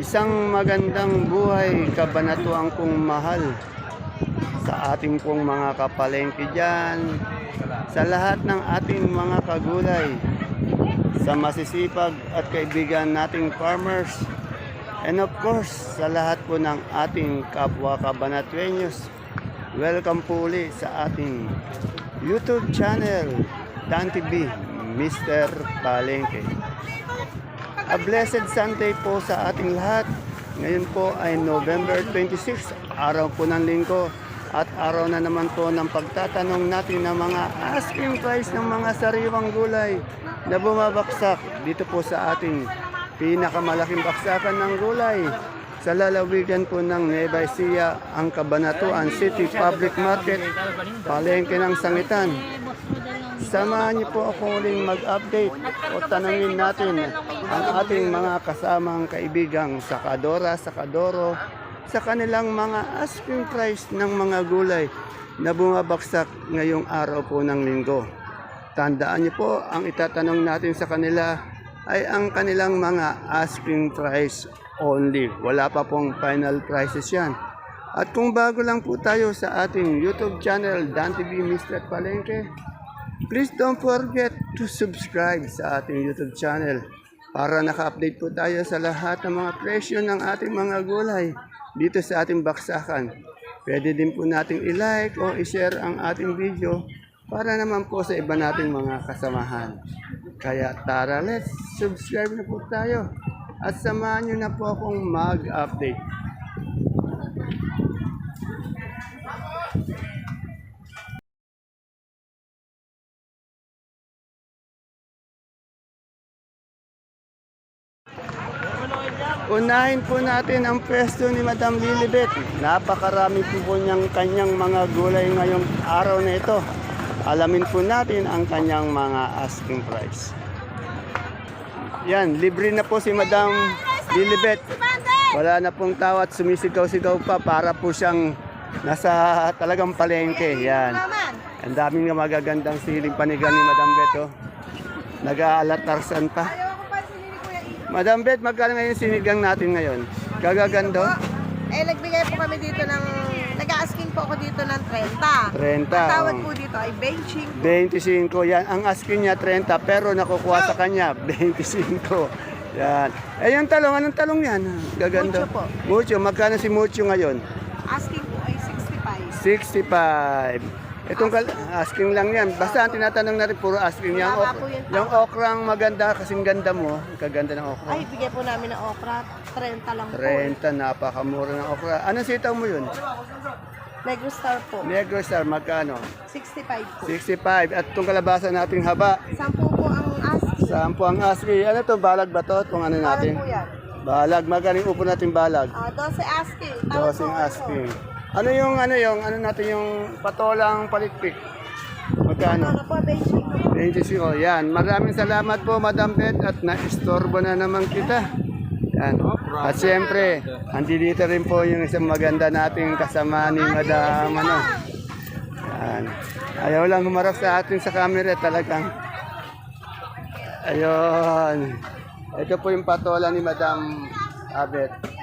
Isang magandang buhay, kabanatuang kong mahal sa ating pong mga kapalengke dyan, sa lahat ng ating mga kagulay, sa masisipag at kaibigan nating farmers, and of course, sa lahat po ng ating kapwa kabanatuenyos. Welcome po ulit sa ating YouTube channel, Dan TV, Mr. Palengke. A blessed Sunday po sa ating lahat. Ngayon po ay November 26, araw po ng linggo at araw na naman po ng pagtatanong natin ng mga asking price ng mga sariwang gulay na bumabaksak dito po sa ating pinakamalaking baksakan ng gulay sa lalawigan po ng Nueva Ecija, ang Cabanatuan City Public Market, palengke ng Sangitan. Samahan niyo po ako uling mag-update o tanungin natin ang ating mga kasamang kaibigang sakadora, sakadoro sa kanilang mga asking price ng mga gulay na bumabaksak ngayong araw po ng linggo. Tandaan niyo po, ang itatanong natin sa kanila ay ang kanilang mga asking price only. Wala pa pong final prices yan. At kung bago lang po tayo sa ating YouTube channel, Dan TV Mr. Palengke, please don't forget to subscribe sa ating YouTube channel para naka-update po tayo sa lahat ng mga presyo ng ating mga gulay dito sa ating baksakan. Pwede din po nating i-like o i-share ang ating video para naman po sa iba nating mga kasamahan. Kaya tara, let's subscribe na po tayo at samahan nyo na po akong mag-update. Unahin po natin ang pwesto ni Madam Lilibet. Napakarami po niyang kanyang mga gulay ngayong araw na ito. Alamin po natin ang kanyang mga asking price. Yan, libre na po si Madam Lilibet. Wala na pong tawat, sumisigaw-sigaw pa para po siyang nasa talagang palengke. Yan. Ang daming magagandang siling panigan ni Madam Bet. Oh. Nag-aalatarsan pa. Madam Bet, magkano ngayon sinigang natin ngayon? Gagagando? Nagbigay po kami dito ng, nag-asking po ako dito ng 30. 30. Ang tawad po dito ay 25. 25. Yan, ang asking niya 30 pero nakukuha sa kanya 25. Yan. Eh yung talong, anong talong yan? Gaganda. Mucho po. Mucho. Magkano si Mucho ngayon? Asking po ay 65. 65. Itong asking lang yan. Basta ang tinatanong natin puro asking yan. Tama po yun. Yung okrang maganda kasing ganda mo. Kaganda ng okra. Ay, bigay po namin ng okra. 30 lang po. 30, napakamura ng okra. Anong sitaw mo yun? Negro Star po. Negro Star, magkano? 65 po. 65. At itong kalabasa nating haba. 10 po ang asking. 10 ang asking. Ano to, balag ba to? Itong ano natin? Tawad po yan. Balag. Magaling upo natin balag. 12 asking. Tawad 12 po asking. Ano natin yung patolang palitpik? Magkano? Ano po, 25. 25. Yan. Maraming salamat po, Madam Bet, at na-istorbo na naman kita. Yan. At siyempre, andito rin po yung isang maganda nating kasama ni Madam, Yan. Ayaw lang humarap sa atin sa camera talagang. Ayun. Ito po yung patola ni Madam Bet.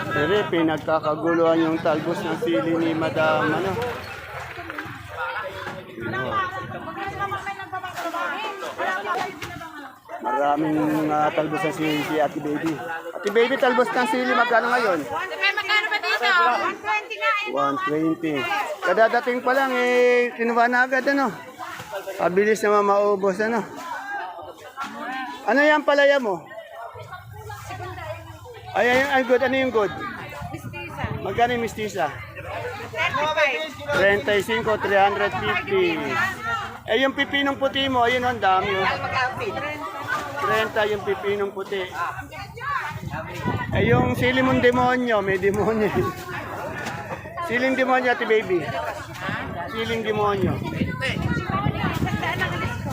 Pero pinagkakaguluhan yung talbos ng sili ni Madam Maraming talbos ng sili si Ate Baby. Ate Baby, talbos ng sili magkano ngayon? Magkano ba dito? 120 nga. 120. Kadadating pa lang kinuha na agad Abilis naman maubos Ano yan palaya mo? Ay, good. Ano yung good? Mistisa. Magkano yung mistisa? 35. 35, 350. Eh, yung pipinong puti mo, ayun, ang dami. 30 yung pipinong puti. Eh, yung sili mong demonyo, may demonyo. Siling demonyo, Ate Baby. Siling demonyo.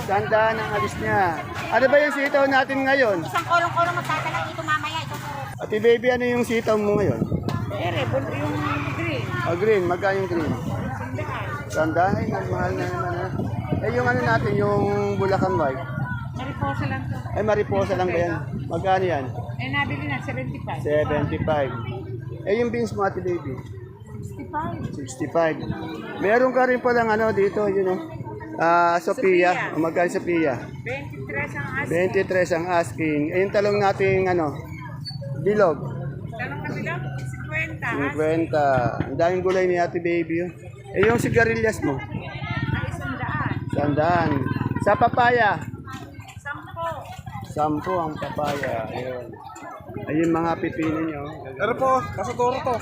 Tandaan ang alis niya. Ano ba yung sitaw natin ngayon? Isang kolong-kolong magkakalang ito mamaya. Ito po. Ate Baby, ano yung sitaw mo ngayon? Yung green. Green, magkano yung green? Tandaan, ay, mahal na naman Eh, yung natin, yung Bulacan White. mariposa lang to. Ay, mariposa lang ba yan? Magkano yan? Eh, nabili na, 75. 75. Eh, yung beans mo, Ate Baby? 65. 65. Meron ka rin palang ano dito, yun o. Sophia. O magkano Sophia? 23 ang asking. 23 ang asking. Eh, yung talong nating ano, bilog. Talong na bilang? 50. 50. Ang daming gulay ni Ate Baby. Oh. Eh, yung sigarilyas mo? Ay, 100. 100. Sa papaya? 10. 10 ang papaya. Ayun. Ayun mga pipino nyo. Pero po, kasadoro to.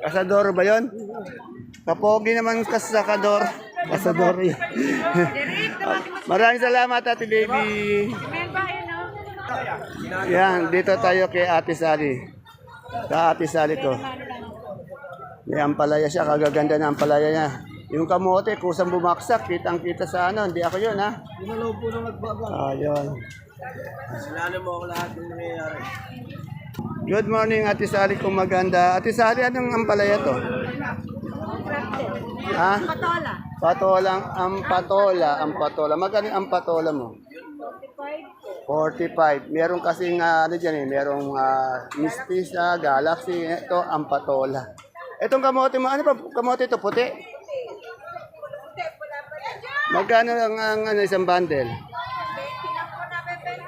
Kasador ba yun? Kapogi naman kasador. Kasador yun. Maraming salamat, Ate Baby. May bahay, no? Yan, dito tayo kay Ate Sally. Sa Ate Sally to. May ampalaya siya, kagaganda na ampalaya niya. Yung kamote, kusang bumaksak, kitang-kita sa ano, hindi ako yun ha. Gumalaw po nung nagbagang. Ayun. Sinalo mo ako lahat ng nangyayari. Good morning, Ate Sally, kung maganda. Ate Sally, anong ampalaya to? Ha? Patola. Patolang ampatola. Magkano ang patola mo? 45. Meron kasing ano dyan eh, merong Mistisa, Galaxy, ito ampatola. Itong kamote mo, ano ba kamote ito? Puti? Magkano ang ano, isang bundle?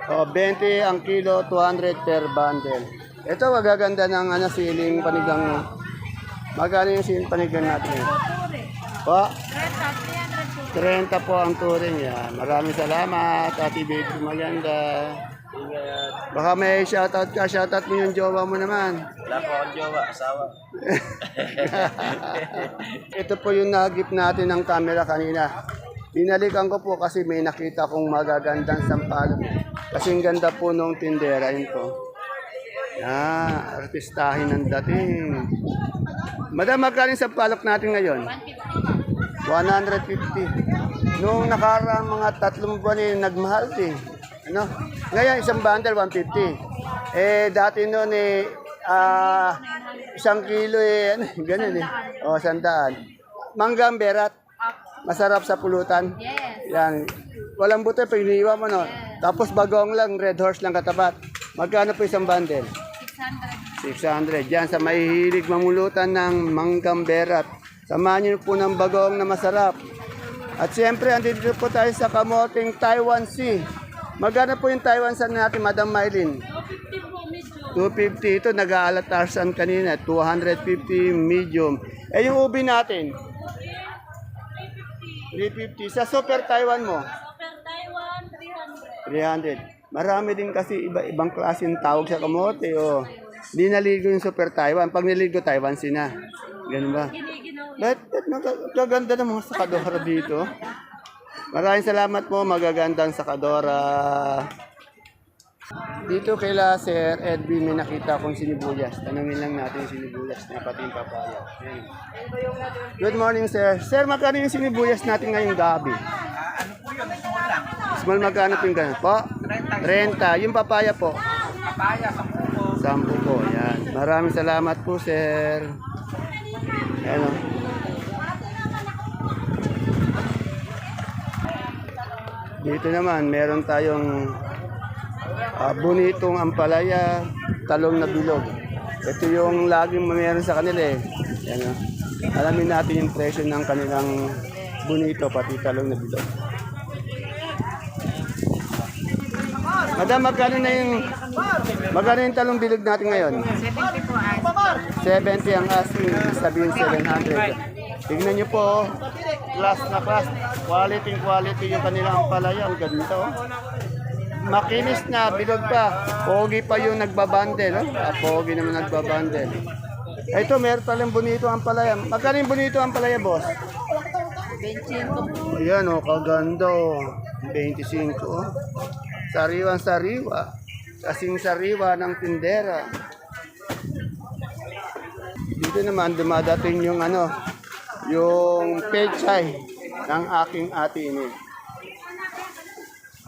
O, 20 ang kilo, 200 per bundle. Ito, magaganda ng ano, siling panigang mo. Magkano yung siling panigang natin? Po? 30 po ang turing yan. Maraming salamat, Ate Baby maganda. Baka may shoutout ka, shoutout mo yung jowa mo naman. Wala po akong jowa, asawa. Ito po yung nagip natin ng camera kanina. Binalikan ko po kasi may nakita kong magagandang sampalok. Kasing ganda po nung tindera yun po. Artistahin ang dating. Madam, magkano yung sampalok natin ngayon? 150. Noong nakaraang mga 3 buwan eh, nagmahal eh. Ano? Ngayon, isang bundle, 150. Eh, dati noon eh, 1 kilo eh, ano, ganun eh. O, 100. Manggang berat. Masarap sa pulutan. Yes. Yan. Walang buto, piniwa mo no. Tapos bagong lang, red horse lang katapat. Magkano po isang bundle? 600. Yan, sa mahihilig mamulutan ng manggang berat. Samahan niyo po ng bagong na masarap. At siyempre, andito po tayo sa kamoting Taiwan Sea. Magkano po yung Taiwan Sea natin, Madam Mylene? 250. Ito, nag-aalatarsan kanina. 250 medium. Eh, yung ubi natin? 350. Sa Super Taiwan mo? Super Taiwan, 300. Marami din kasi iba-ibang klaseng tawag sa kamote. Oh. Di naligo yung Super Taiwan. Pag niligo, Taiwan Sea na. Ganun ba? Ba't magaganda ng mga sakadora dito? Maraming salamat po, magagandang sakadora. Dito kaila Sir Edwin may nakita akong sinibuyas. Tanungin lang natin yung sinibuyas na pati yung papaya. Ayan. Good morning sir. Sir, magkano yung sinibuyas natin ngayong gabi? Ano po yun? Small lang. Small magkano po yung ganun? Po? 30. Yung papaya po? Papaya, 10 po. 10 po. Yan. Maraming salamat po sir. Ayan o. Dito naman, meron tayong bonitong ampalaya, talong na bilog. Ito yung laging meron sa kanila eh. Yan, oh. Alamin natin yung presyo ng kanilang bonito, pati talong na bilog. Madam, magkano yung talong bilog natin ngayon? 70 po asking. 70 ang asking, sabihin 700. Tingnan nyo po, class na class, quality yung kanilang ampalaya, ang ganda oh. Makinis na, bilog pa. Pogi pa yung nagbabandel. Oh? Pogi naman nagbabandel. Ito, meron palang bonito ang palaya. Magkano yung bonito ang palaya, boss? 25. Ayan, oh, kaganda. Oh. 25. Oh. Sariwa. Kasing sariwa ng tindera. Dito naman, dumadating yung ano, yung pechay ng aking ate ini.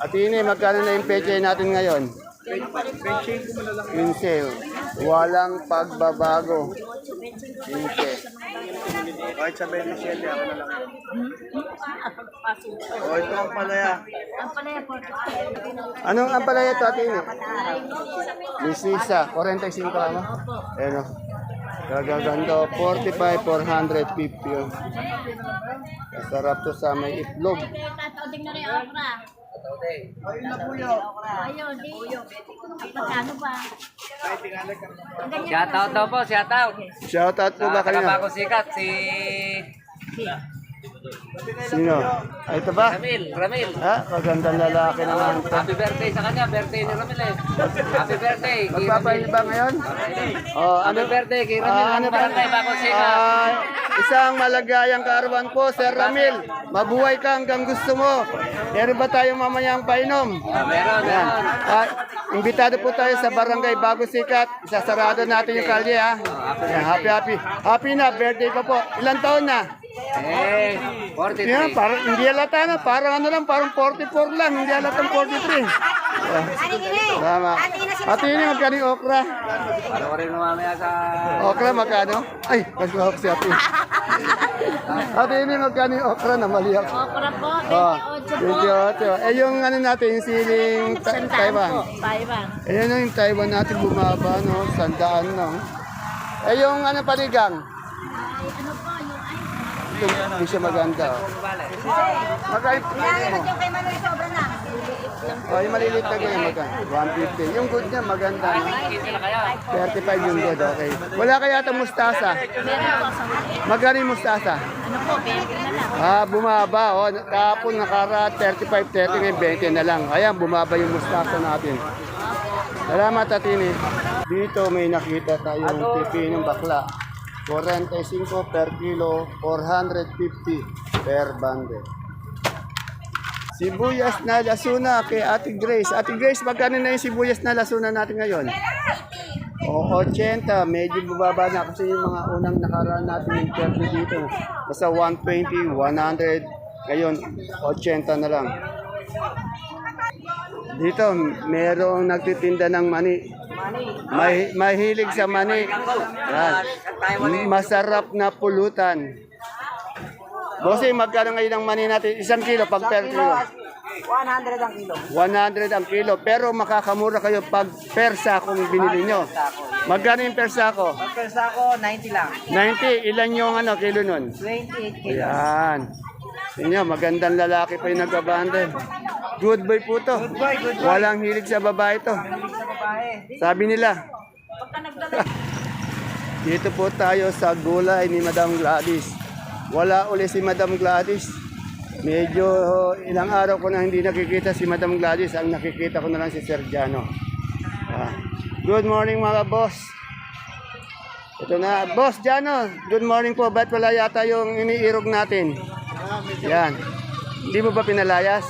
At ini, magkano na yung peche natin ngayon? 15. Walang pagbabago. Kahit sa 27, ako na lang. O, ito ang palaya. Anong ampalaya ito, Ate Ini? Misisa, 45 mo? Ayan o. Gagaganda, 45, 450 yun. Masarap to sa may itlog. Tatawding na rin okra. Ayun, di. Magkano ba? Shoutout daw po, shoutout. Shoutout po ba kanina? Trabaho sikat, si Sino? Ay, ito ba? Ramil. Ha? Magandang lalaki naman. Happy birthday sa kanya, birthday ni Ramil eh. Happy birthday. kay Magpapail ba ngayon? Oh, Happy birthday kay Ramil. ano ba? Barangay Baco Sikat. Isang malagayang kaarawan po, Sir Ramil. Mabuhay ka hanggang gusto mo. Meron ba tayo mamayang painom? Meron, Yan. meron. Imbitado po tayo sa barangay Bago Sikat. Isasarado natin yung kalye ha. Yan, happy. Happy na, birthday pa po. Ilan taon na? Eh, 43. Yan, parang hindi halata na. Parang ano lang, parang 44 lang. Hindi halatang 43. Tama. Ate ini magkano yung okra? Para ko rin mamaya sa... Okra magkano? Ay, mas mahok si ate. Ate ini magkano yung okra na mali ako? Okra po, Oh, 28 po. 28. Eh yung ano natin, yung siling Taiwan. Taiwan. Ayan na yung Taiwan natin bumaba, no? Sandaan, no? Eh yung ano panigang? Ay, ano po, yung ay. Hindi siya maganda. Oh. Magkano mo? Yung kay Manoy sobra na. Oh, yung maliliit na ganyan, magkano? 150. Yung good niya, maganda. No? 35 yung good, okay. Wala kaya itong mustasa? Meron po sa Magkano yung mustasa? ano po, 20 na lang. Bumaba. Oh, kahapon nakara 35, 30 ngayon 20 na lang. Ayan, bumaba yung mustasa natin. Salamat, Atini. Dito may nakita tayong pipinong bakla. 45 per kilo, 450 per bundle. Sibuyas na lasuna kay Ate Grace. Ate Grace, magkano na yung sibuyas na lasuna natin ngayon? O, 80. Medyo bubaba na kasi yung mga unang nakaraan natin yung 30 dito. Basta 120, 100. Ngayon, 80 na lang. Dito, merong nagtitinda ng mani. Mahilig sa mani. Yan. Masarap na pulutan. Bossy, magkano ngayon ang mani natin? 1 kilo pag per kilo. 100 ang kilo. 100 ang kilo. Pero makakamura kayo pag per sakong binili nyo. Magkano yung per sako? Pag pesa ko, 90 lang. 90. Ilan yung ano, kilo nun? 28 kilos. Ayan. Tingnan, magandang lalaki pa yung nagbabanda. Good boy po to. Good boy. Walang hilig sa babae to. Sa babae. Sabi nila. Dito po tayo sa gulay ni Madam Gladys. Wala uli si Madam Gladys. Medyo ilang araw ko na hindi nakikita si Madam Gladys. Ang nakikita ko na lang si Sergiano. Good morning mga boss. Ito na. Boss Jano, good morning po. Ba't wala yata yung iniirog natin? Yan. Hindi mo ba pinalayas?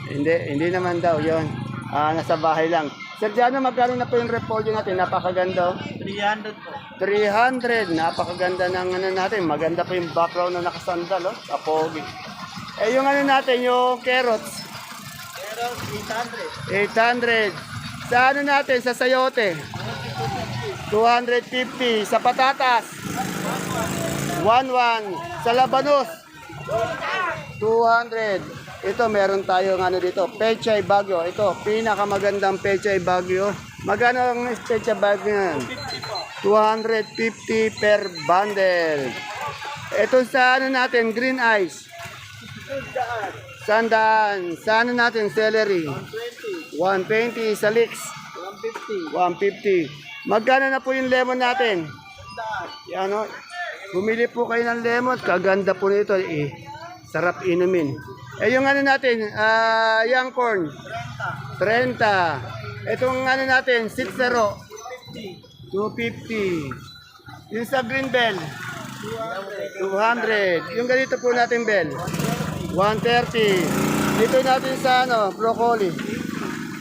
Hindi naman daw yon. Nasa bahay lang. Sergiano, magkano na po yung repolyo natin? Napakaganda. 300 po. 300. Napakaganda ng ano natin. Maganda pa yung background na nakasandal. Oh. Kapogi. Eh yung ano natin, yung carrots. Pero 800. 800. Sa ano natin, sa sayote? 250. Sa patatas? 11. Sa labanos? 200. Ito, meron tayong ano dito, Pechay Bagyo. Ito, pinakamagandang Pechay Bagyo. Magkano ang Pechay Bagyo yan? 250 per bundle. Ito sa ano natin, green ice. Sandaan. Sa ano natin, celery. 120 sa leeks. 150. Magkano na po yung lemon natin? Yan o. Bumili po kayo ng lemon. Kaganda po nito. Sarap inumin. Eh yung ano natin, young corn. 30. Itong ano natin, 60. 250. Yung sa green bell. 200. Yung ganito po natin bell. 130. Dito natin sa ano, broccoli.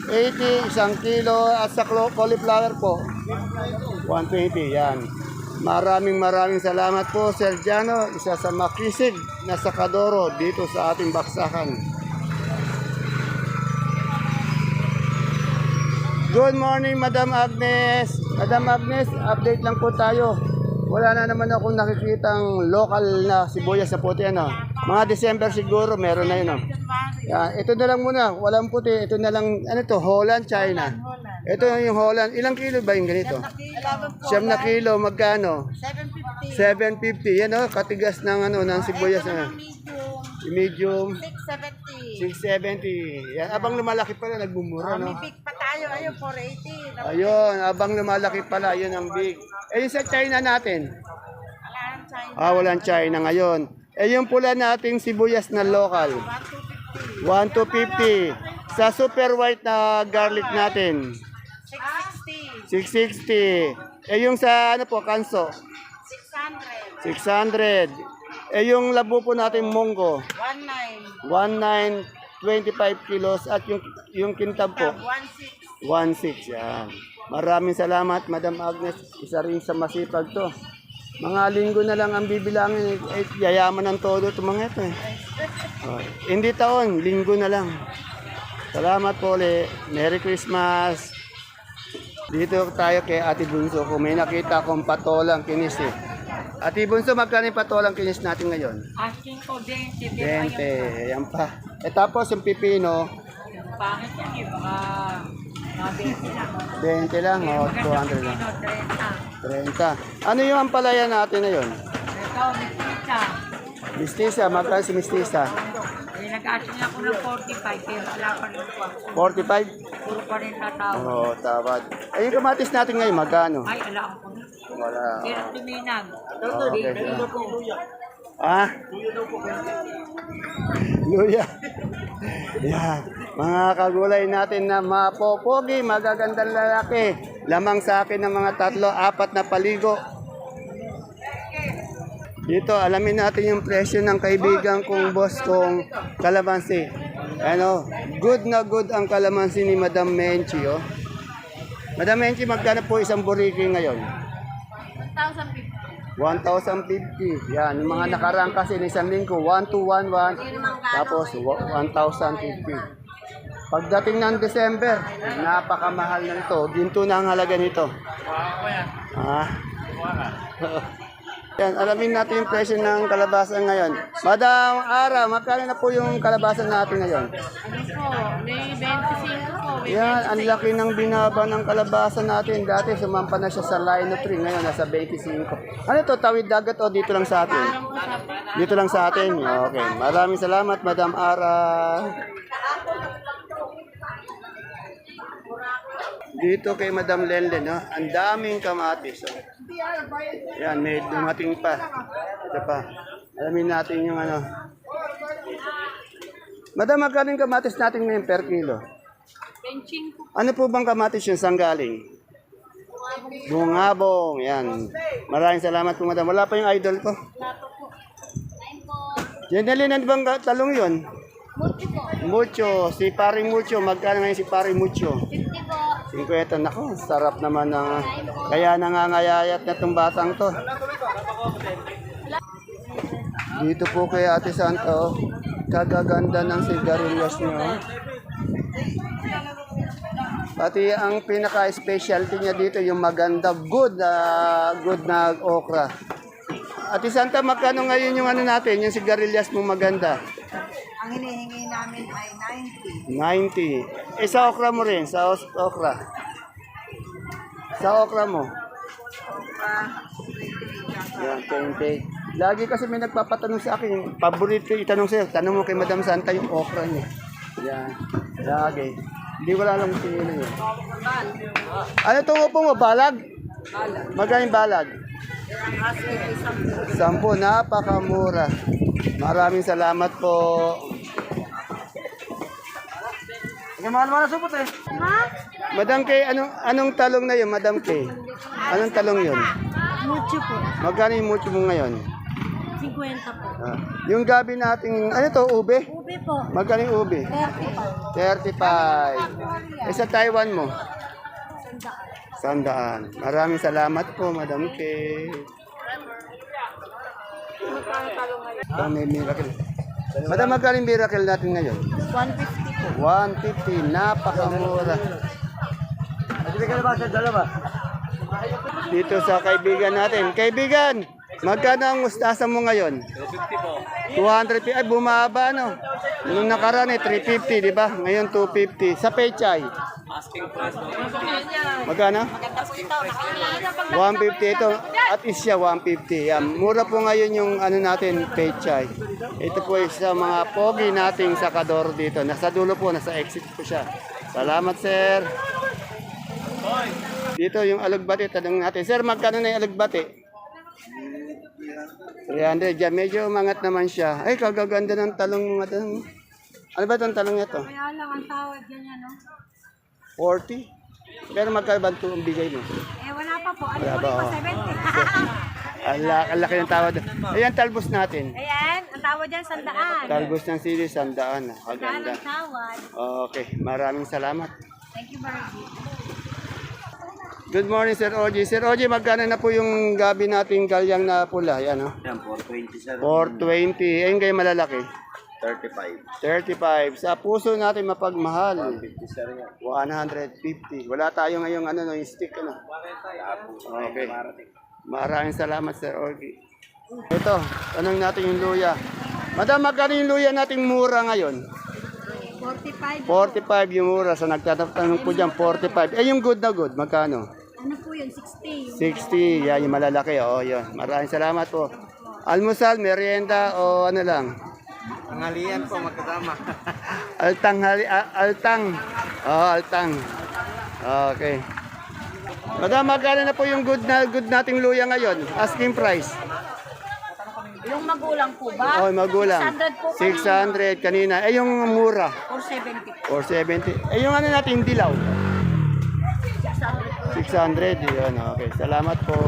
80, 1 kilo. At sa cauliflower po. 120, yan. Maraming salamat po, Sergiano. Isa sa makisig na sakadoro dito sa ating baksakan. Good morning, Madam Agnes. Madam Agnes, update lang po tayo. wala na naman akong nakikitang local na sibuyas na puti. Ano? Mga December siguro, meron na yun. Oh. Yan. Ito na lang muna, walang puti. Ito na lang, ano to, Holland, China. Ito yung Holland. Ilang kilo ba yung ganito? 7 na kilo, magkano? 750. 750. Yan oh, katigas ng ano ng sibuyas na. Medium, Medium 670. 670. Yan, abang lumalaki pala nagbumura no. May big pa tayo, ayun, 480. Ayun, abang lumalaki pala, yun ang big. Eh yung sa China natin. Wala ng China. Walang China ngayon. Eh yung pula nating sibuyas na local. 1,250. Sa super white na garlic natin. 660. 660. Eh yung sa ano po, kanso. 600. 600. Eh yung labo po natin munggo. 19. 25 kilos at yung kintab po 16 yan. Maraming salamat Madam Agnes, isa rin sa masipag to. Mga linggo na lang ang bibilangin, yayaman ng todo ito mga ito. Oh, hindi taon, linggo na lang. Salamat po ulit. Merry Christmas. Dito tayo kay Ate Bunso. Kung may nakita akong patolang kinis eh. Ate Bunso, magkano yung patolang kinis natin ngayon? Asking ko 20. 20, ayan pa. Eh tapos yung pipino, Pangit yan eh. Baka mga 20 lang. 20 lang, o 200 lang. 30. 30. Ano yung ampalaya natin na yun? Ito, Mistisa. Mistisa, magkano si Mistisa? Eh, nag-asking ako ng 45. Pero wala pa rin po. 45? Puro pa rin tatawag. Oo, tawad. Eh yung kamatis natin ngayon, magkano? Ay, alam ko. Wala. Pero tuminag. Okay. Ah? Luya. Yan. Mga kagulay natin na mapopogi, magagandang lalaki. Lamang sa akin ng mga 3-4 na paligo. Dito, alamin natin yung presyo ng kaibigan kong boss kong kalamansi. Ano, good na good ang kalamansi ni Madam Menchi, oh. Madam Menchi, magkano po isang buriki ngayon? 1,050. Yan, yung mga nakarang kasi ng isang linggo, 1,211. Tapos 1,050. Pagdating ng December, napakamahal na ito. Ginto na ang halaga nito. Ah. Yan, alamin natin yung presyo ng kalabasan ngayon. Madam Ara, magkano na po yung kalabasan natin ngayon? Ano po? May 25 po. Yan, ang laki ng binaba ng kalabasan natin. Dati sumampa na siya sa line of 3, ngayon nasa 25. Ano to, tawid dagat o dito lang sa atin? Dito lang sa atin? Okay, maraming salamat Madam Ara. Dito kay Madam Lenlen, no? Ang daming kamatis. Oh. Yan, may dumating pa. Ito pa. Alamin natin yung ano. Madam, magkano yung kamatis natin ngayon per kilo? 25. Ano po bang kamatis yung sanggaling? Bungabong. Yan. Maraming salamat po, Madam. Wala pa yung idol ko. Generally, ano bang talong yun? Mucho. Si Paring Mucho. Magkano ngayon si Paring Mucho? 50. Nako, sarap naman ng... Kaya nangangayayat na itong batang to. Dito po kay Ate Santo. Kagaganda ng sigarilyas nyo. Pati ang pinaka-specialty niya dito, yung maganda, good na okra. Ate Santa, magkano ngayon yung ano natin, yung sigarilyas mong maganda? Ang hinihingi namin ay 90. 90. Sa okra mo rin, sa okra. Sa okra mo. Yan, 28. Lagi kasi may nagpapatanong sa akin, paborito itanong sa'yo, tanong mo kay Madam Santa yung okra niya. Yan, lagi. Hindi ko lang kung sino yun. Ano itong upo mo, balag? Magaling balag? 10, napakamura. Maraming salamat po. Mahal-mahal na supot eh. Madam Kay, anong talong na yun, Madam Kay? Anong talong yun? Mucho po. Magkano yung mucho mo ngayon? 50 po. Yung gabi nating, ano to, ube? Ube po. Magkano yung ube? 35. Sa Taiwan mo? 100. Maraming salamat po, Madam Kay. May miracle. Madam, magkano yung miracle natin ngayon? 150 po. 150, napakamura. At hindi ka na ba sa dalawa? Dito sa kaibigan natin. Kaibigan, magkano ang mustasa mo ngayon? 250 po. 200, ay bumaba no. Nung nakaraan 350, di ba? Ngayon 250. Sa pechay, Asking price po. magkano? 150 ito. At isya 150. Yan. Mura po ngayon yung ano natin, pechay. Ito po isa mga pogi nating sakador dito. Nasa dulo po, nasa exit po siya. Salamat, sir. Dito yung alugbati, tanong natin. Sir, magkano na yung alugbati? 300 dyan. Medyo umangat naman siya. Ay, kagaganda ng talong mga talong. Ano ba itong talong ito? Kaya lang ang tawad dyan yan, no? 40? Pero magkano ba ito ang bigay mo? Eh, wala pa po. Ano Wala po ba, po, oh. 70? Ang laki ng tawad. Ayan, talbos natin. Ayan, ang tawad dyan, 100. Talbos ng sili, 100. Saan Kaganda. ang tawad? Okay, maraming salamat. Thank you, Bargy. Good morning, Sir Oji. Sir Oji, magkano na po yung gabi nating galyang na pula? Yan, no? Yan, 420 sir. 420. Ayun kayo malalaki. 35. 35. Sa puso natin mapagmahal. 50 sir yan. 150. Wala tayo ngayong ano, no, yung stick, ano. Okay. Maraming salamat, Sir Oji. Ito, tanong natin yung luya. Madam, magkano yung luya nating mura ngayon? 45. 45 yung mura. So nagtatanong po dyan, 45. Eh, yung good na good, magkano? Ano po yun, 60? 60. Yan, yung malalaki. Oo, yun. Maraming salamat po. Almusal, merienda, o ano lang? Pangalian po magkasama. Altang. Altang. Okay. Madam, magkano na po yung good nating luya ngayon? Asking price. Yung magulang po ba? Oh, magulang. 600 po 600 kanina. Eh, yung mura. 470. 470. Eh, yung ano natin, dilaw. 600. Yun, okay. Salamat po.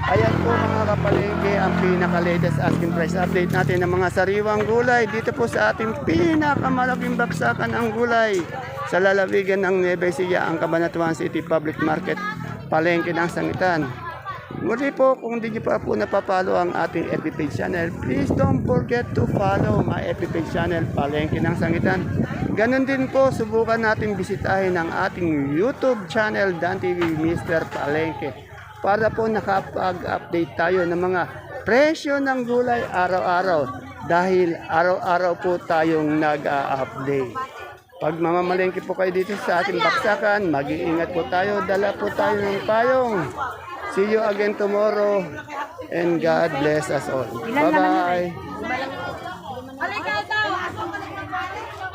Ayan po mga kapalengke, ang pinaka-latest asking price update natin ng mga sariwang gulay dito po sa ating pinakamalaking baksakan ng gulay sa lalawigan ng Nueva Ecija, ang Cabanatuan City Public Market, palengke ng Sangitan. Muli po, kung hindi niyo pa po napapalo ang ating FB page channel, please don't forget to follow my FB page channel, Palengke ng Sangitan. Ganon din po, subukan natin bisitahin ang ating YouTube channel, Dan TV Mr. Palengke, para po nakapag-update tayo ng mga presyo ng gulay araw-araw dahil araw-araw po tayong nag-update. Pag mamamalengke po kayo dito sa ating baksakan, mag-iingat po tayo, dala po tayo ng payong. See you again tomorrow and God bless us all. Bye-bye. Halika daw!